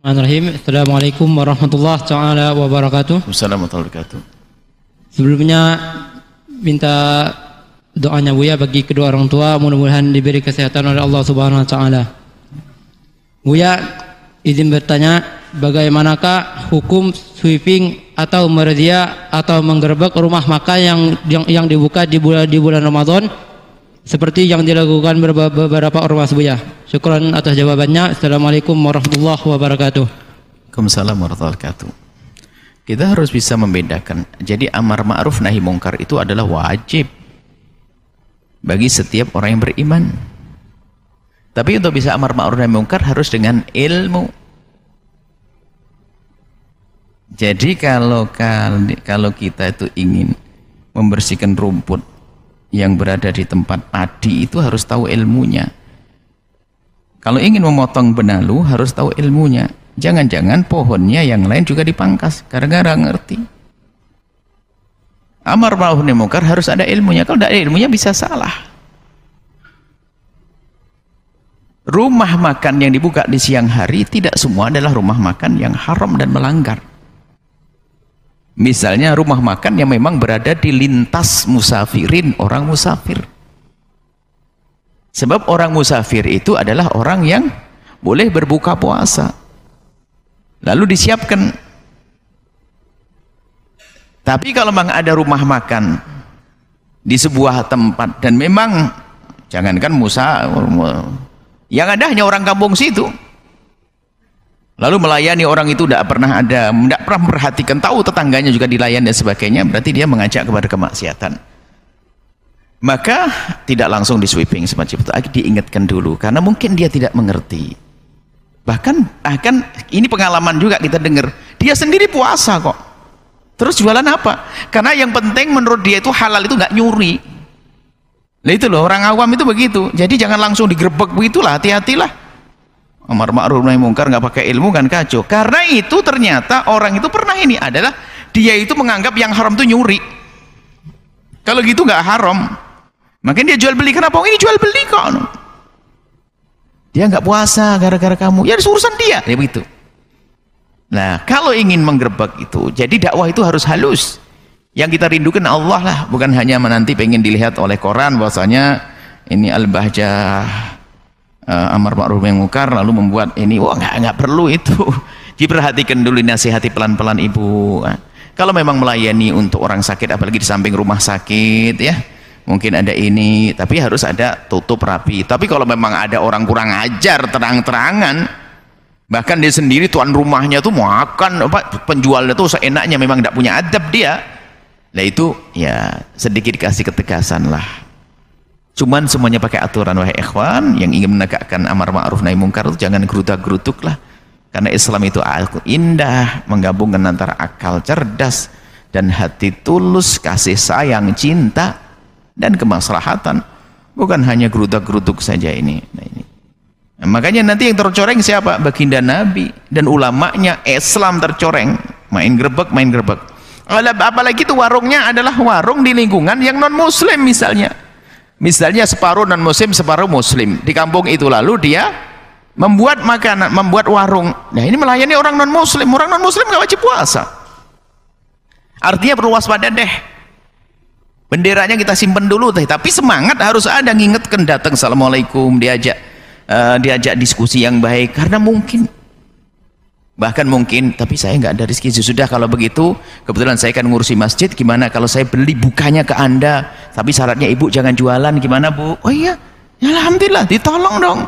Bismillahirrahmanirrahim. Assalamualaikum warahmatullahi taala wabarakatuh. Assalamualaikum warahmatullahi wabarakatuh. Sebelumnya minta doanya Buya bagi kedua orang tua, mudah-mudahan diberi kesehatan oleh Allah Subhanahu wa taala. Buya izin bertanya, bagaimanakah hukum sweeping atau merazia atau menggerebek rumah makan yang dibuka di bulan Ramadan seperti yang dilakukan beberapa ormas Buya? Syukran atas jawabannya. Assalamualaikum warahmatullahi wabarakatuh. Waalaikumsalam warahmatullahi wabarakatuh. Kita harus bisa membedakan. Jadi amar ma'ruf nahi mungkar itu adalah wajib bagi setiap orang yang beriman. Tapi untuk bisa amar ma'ruf nahi mungkar harus dengan ilmu. Jadi kalau kita itu ingin membersihkan rumput yang berada di tempat padi itu harus tahu ilmunya. Kalau ingin memotong benalu harus tahu ilmunya. Jangan-jangan pohonnya yang lain juga dipangkas gara-gara ngerti. Amar ma'ruf nahi mungkar harus ada ilmunya. Kalau tidak ada ilmunya bisa salah. Rumah makan yang dibuka di siang hari tidak semua adalah rumah makan yang haram dan melanggar. Misalnya rumah makan yang memang berada di lintas musafirin, orang musafir. Sebab orang musafir itu adalah orang yang boleh berbuka puasa. Lalu disiapkan. Tapi kalau memang ada rumah makan di sebuah tempat dan memang jangankan yang ada hanya orang kampung situ. Lalu melayani orang itu tidak pernah memperhatikan, tahu tetangganya juga dilayani dan sebagainya, berarti dia mengajak kepada kemaksiatan. Maka tidak langsung di sweeping semacam itu, diingatkan dulu karena mungkin dia tidak mengerti. Bahkan ini pengalaman juga kita dengar, dia sendiri puasa kok. Terus jualan apa? Karena yang penting menurut dia itu halal itu nggak nyuri. Nah itu loh, orang awam itu begitu. Jadi jangan langsung digerebek begitulah, hati-hatilah. Amar ma'ruf nahi mungkar nggak pakai ilmu kan kacau. Karena itu ternyata orang itu pernah ini adalah dia itu menganggap yang haram itu nyuri. Kalau gitu nggak haram. Makanya dia jual beli. Kenapa? Oh, ini jual beli kok. Dia nggak puasa gara-gara kamu. Ya urusan dia. Ya begitu. Nah kalau ingin menggerebek itu, jadi dakwah itu harus halus. Yang kita rindukan Allah lah, bukan hanya menanti pengen dilihat oleh koran bahwasanya ini al-bahjah amar ma'ruf nahi mungkar lalu membuat ini. Wah, nggak perlu itu. Diperhatikan dulu, nasihati pelan-pelan ibu. Kalau memang melayani untuk orang sakit, apalagi di samping rumah sakit ya, mungkin ada ini, tapi harus ada tutup rapi. Tapi kalau memang ada orang kurang ajar terang-terangan, bahkan dia sendiri tuan rumahnya tuh makan penjualnya tuh seenaknya, memang tidak punya adab dia, nah itu ya sedikit dikasih ketegasan lah. Cuman semuanya pakai aturan, wahai ikhwan yang ingin menegakkan amar ma'ruf nahi mungkar itu jangan gerutak-gerutuk lah. Karena Islam itu indah, menggabungkan antara akal cerdas dan hati tulus, kasih sayang, cinta dan kemaslahatan. Bukan hanya gerutak-gerutuk saja ini. Nah, makanya nanti yang tercoreng siapa? Baginda Nabi dan ulamanya. Islam tercoreng, main gerebek. Apalagi itu warungnya adalah warung di lingkungan yang non muslim misalnya separuh non muslim separuh muslim di kampung itu, lalu dia membuat makanan, membuat warung. Nah ini melayani orang non muslim nggak wajib puasa. Artinya perlu waspada deh, benderanya kita simpen dulu deh, tapi semangat harus ada, ngingetkan, datang assalamualaikum, diajak diskusi yang baik. Karena bahkan mungkin tapi saya nggak ada rezeki. Sudah kalau begitu kebetulan saya kan ngurusi masjid, gimana kalau saya beli bukanya ke anda, tapi syaratnya ibu jangan jualan, gimana bu? Oh iya ya, alhamdulillah, ditolong dong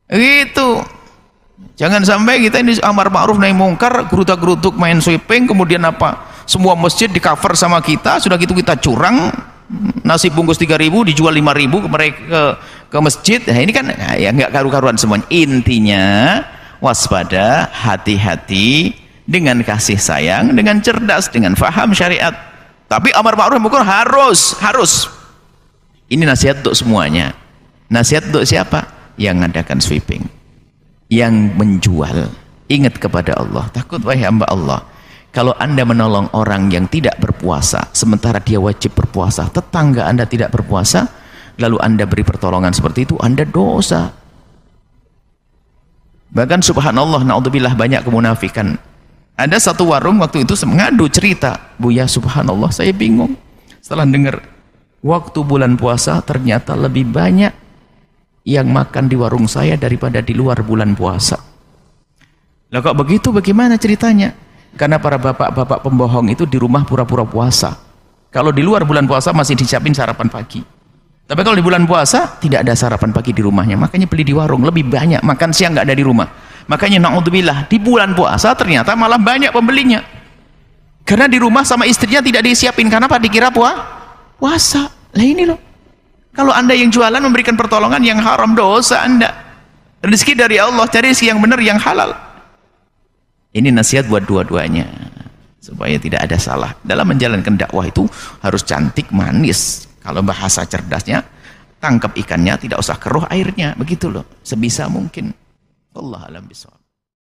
gitu. Jangan sampai kita ini amar ma'ruf nahi mungkar gerutak-gerutuk main sweeping, kemudian apa semua masjid di cover sama kita, sudah gitu kita curang, nasi bungkus 3.000 dijual 5.000 ke masjid. Nah ini kan ya nggak karu-karuan semuanya. Intinya waspada, hati-hati, dengan kasih sayang, dengan cerdas, dengan faham syariat. Tapi amar ma'ruf nahi mungkar harus. Ini nasihat untuk semuanya. Nasihat untuk siapa? Yang mengadakan sweeping, yang menjual. Ingat kepada Allah, takut wahai hamba Allah. Kalau anda menolong orang yang tidak berpuasa sementara dia wajib berpuasa, tetangga anda tidak berpuasa, lalu anda beri pertolongan seperti itu, anda dosa. Bahkan subhanallah, naudzubillah, banyak kemunafikan. Ada satu warung waktu itu mengadu cerita, Buya, subhanallah saya bingung setelah dengar waktu bulan puasa ternyata lebih banyak yang makan di warung saya daripada di luar bulan puasa. Lah kok begitu, bagaimana ceritanya? Karena para bapak-bapak pembohong itu di rumah pura-pura puasa. Kalau di luar bulan puasa masih disiapin sarapan pagi. Tapi kalau di bulan puasa tidak ada sarapan pagi di rumahnya, makanya beli di warung lebih banyak, makan siang nggak ada di rumah. Makanya naudzubillah, di bulan puasa ternyata malah banyak pembelinya. Karena di rumah sama istrinya tidak disiapin, karena apa? Dikira puasa. Lah ini loh. Kalau Anda yang jualan memberikan pertolongan yang haram, dosa Anda. Rezeki dari Allah, cari rezeki yang benar, yang halal. Ini nasihat buat dua-duanya, supaya tidak ada salah dalam menjalankan dakwah. Itu harus cantik, manis. Kalau bahasa cerdasnya, tangkap ikannya tidak usah keruh airnya, begitu loh, sebisa mungkin. Wallahu a'lam bishawab.